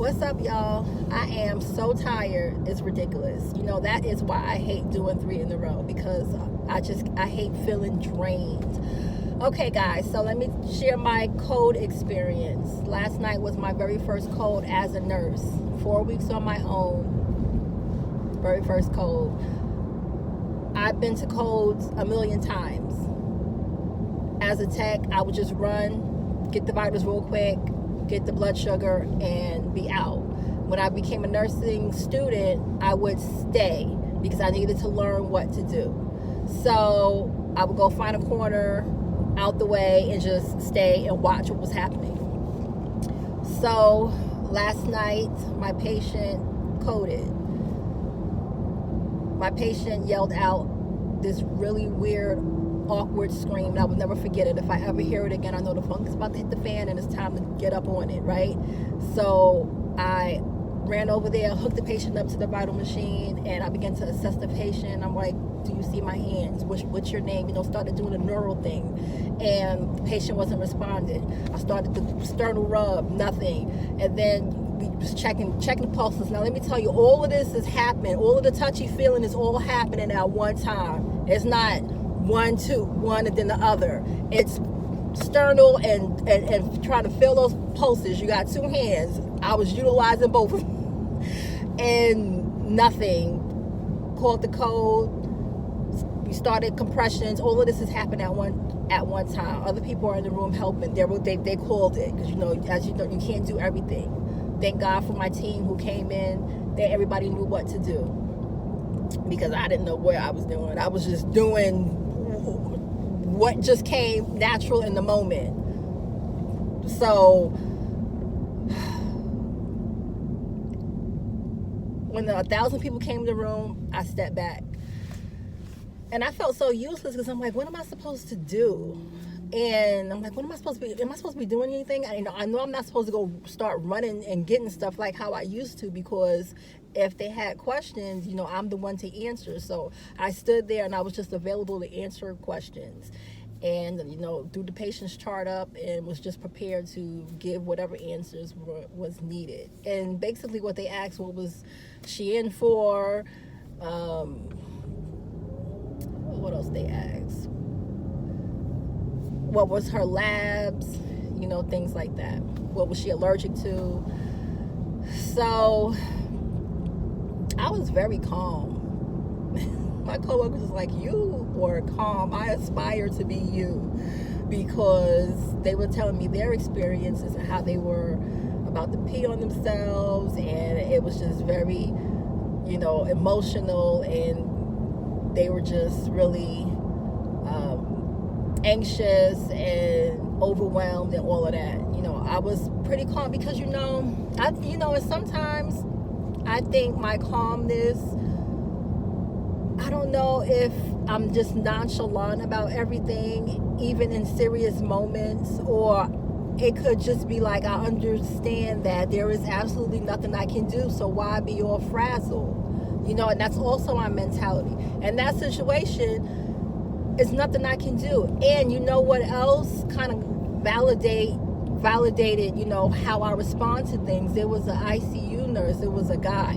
What's up, y'all? I am so tired. It's ridiculous. That is why I hate doing 3 in a row, because I hate feeling drained. Okay, guys, so let me share my code experience. Last night was my very first code as a nurse. 4 weeks on my own. Very first code. I've been to codes a million times. As a tech, I would just run, get the vitals real quick, get the blood sugar, and be out. When I became a nursing student, I would stay because I needed to learn what to do. So I would go find a corner out the way and just stay and watch what was happening. So last night, my patient coded. My patient yelled out this really weird, awkward scream, and I will never forget it. If I ever hear it again, I know the funk's about to hit the fan and it's time to get up on it, right? So I ran over there, hooked the patient up to the vital machine, and I began to assess the patient. I'm like, do you see my hands? What's your name? Started doing a neural thing, and the patient wasn't responding. I started the sternal rub, nothing, and then we was checking the pulses. Now let me tell you, all of this is happening. All of the touchy feeling is all happening at one time. It's not one and then the other. It's sternal and trying to feel those pulses. You got 2 hands. I was utilizing both of them. And nothing. Called the code. We started compressions. All of this is happening at one time. Other people are in the room helping. They called it because as you know, you can't do everything. Thank God for my team who came in. That everybody knew what to do, because I didn't know what I was doing. I was just doing what just came natural in the moment. So when 1,000 people came in the room, I stepped back. And I felt so useless because I'm like, what am I supposed to do? And I'm like, what am I supposed to be? Am I supposed to be doing anything? I know I'm not supposed to go start running and getting stuff like how I used to, because if they had questions, I'm the one to answer. So I stood there and I was just available to answer questions. And, do the patient's chart up and was just prepared to give whatever answers was needed. And basically what they asked, what was she in for? What else they asked? What was her labs? Things like that. What was she allergic to? So I was very calm. My coworkers was like, you were calm. I aspire to be you, because they were telling me their experiences and how they were about to pee on themselves, and it was just very, emotional, and they were just really anxious and overwhelmed and all of that. I was pretty calm because and sometimes I think my calmness, I don't know if I'm just nonchalant about everything, even in serious moments, or it could just be like I understand that there is absolutely nothing I can do, so why be all frazzled? And that's also my mentality. And that situation is nothing I can do. And you know what else kind of validated, how I respond to things? There was an ICU nurse. It was a guy.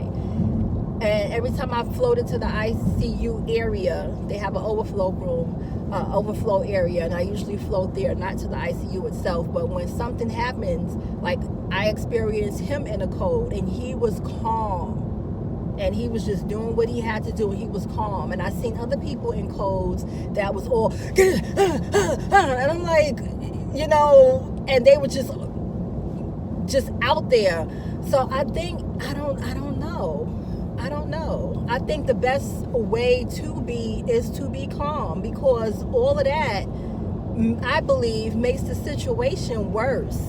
And every time I floated to the ICU area, they have an overflow room, overflow area, and I usually float there, not to the ICU itself. But when something happens, like I experienced him in a code, and he was calm. And he was just doing what he had to do, and he was calm. And I seen other people in codes that was all, and I'm like, and they were just out there. So I think, I don't know. I think the best way to be is to be calm, because all of that, I believe, makes the situation worse,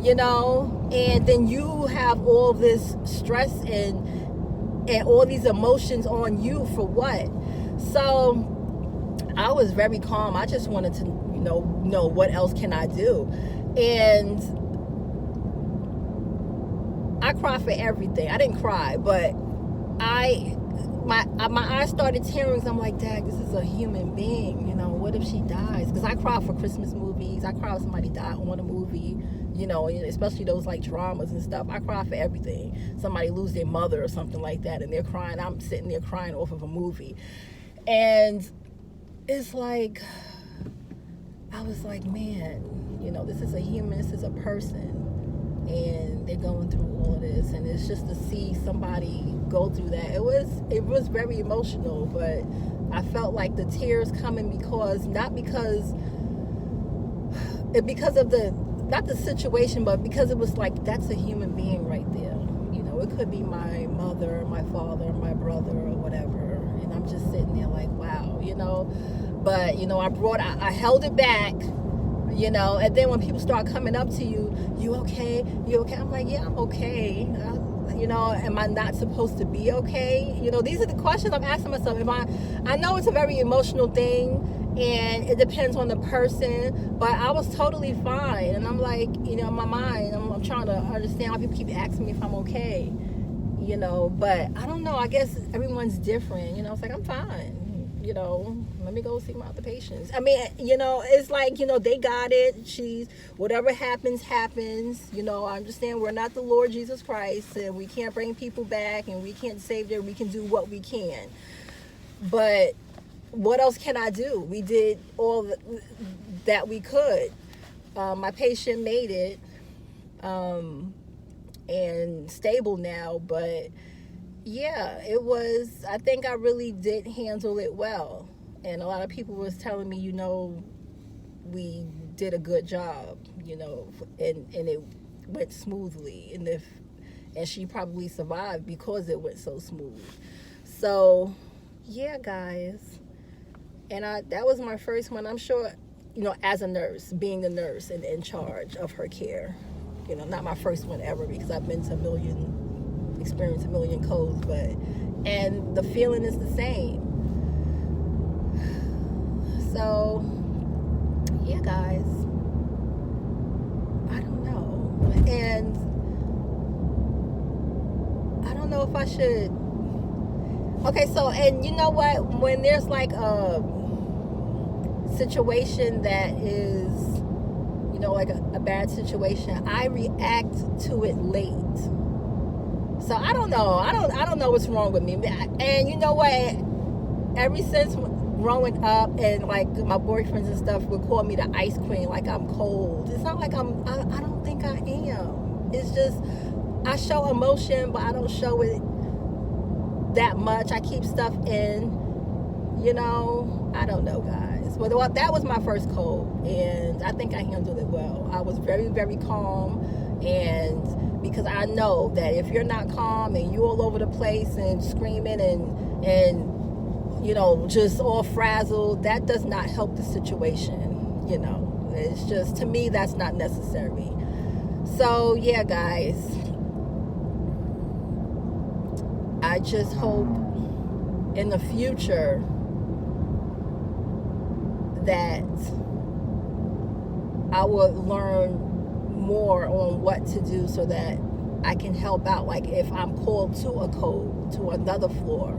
and then you have all this stress and all these emotions on you for what? So I was very calm. I just wanted to know what else can I do. And I cry for everything. I didn't cry, but my eyes started tearing. I'm like, Dad, this is a human being. What if she dies? Because I cry for Christmas movies. I cry if somebody died on a movie. you know, especially those like dramas and stuff. I cry for everything. Somebody lose their mother or something like that and they're crying. I'm sitting there crying off of a movie. And it's like, I was like, man, you know, this is a human, this is a person, and they're going through all of this, and it's just to see somebody go through that. It was very emotional, but I felt like the tears coming because of the, not the situation, but because it was like, that's a human being right there. You know, it could be my mother, my father, my brother, or whatever, and I'm just sitting there like, wow, you know. But, you know, I held it back, you know, and then when people start coming up to you, you okay? You okay? I'm like, yeah, I'm okay. You know, am I not supposed to be okay? You know, these are the questions I'm asking myself. I know it's a very emotional thing, and it depends on the person, but I was totally fine. And I'm like, you know, in my mind, I'm trying to understand why people keep asking me if I'm okay, you know, but I don't know. I guess everyone's different. You know, it's like, I'm fine. You know, let me go see my other patients. I mean, you know, it's like, you know, they got it. Whatever happens. You know, I understand we're not the Lord Jesus Christ, and we can't bring people back, and we can't save them. We can do what we can. But what else can I do? We did all that we could. My patient made it, and stable now, but yeah, it was, I think I really did handle it well. And a lot of people was telling me, you know, we did a good job, you know, and it went smoothly. And she probably survived because it went so smooth. So, yeah, guys. And that was my first one. I'm sure, you know, as a nurse, being the nurse and in charge of her care. You know, not my first one ever, because I've been to experienced a million codes, and the feeling is the same. So yeah, guys, I don't know, and I don't know if I should. Okay, so, and you know what, when there's like a situation that is, you know, like a bad situation, I react to it late. So I don't know. I don't know what's wrong with me. And you know what? Ever since growing up, and like my boyfriends and stuff would call me the ice queen, like I'm cold. It's not like I don't think I am. It's just, I show emotion, but I don't show it that much. I keep stuff in, you know. I don't know, guys. But that was my first cold, and I think I handled it well. I was very, very calm, and because I know that if you're not calm and you all over the place and screaming and you know, just all frazzled, that does not help the situation. You know, it's just, to me, that's not necessary. So yeah, guys, I just hope in the future that I would learn more on what to do so that I can help out. Like if I'm called to a code, to another floor,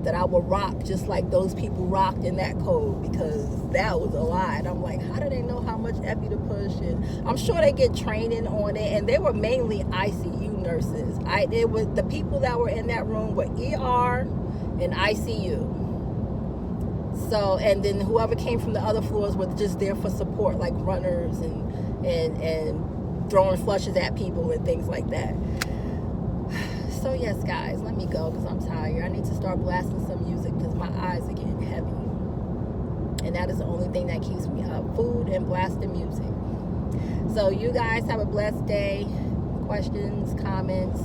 that I will rock just like those people rocked in that code, because that was a lot. I'm like, how do they know how much epi to push? And I'm sure they get training on it, and they were mainly ICU nurses. It was the people that were in that room were ER and ICU. So, and then whoever came from the other floors were just there for support, like runners and throwing flushes at people and things like that. So yes, guys, let me go because I'm tired. I need to start blasting some music because my eyes are getting heavy, and that is the only thing that keeps me up: food and blasting music. So you guys have a blessed day. Questions, comments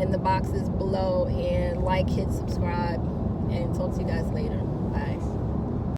in the boxes below, and like, hit subscribe, and talk to you guys later. Bye.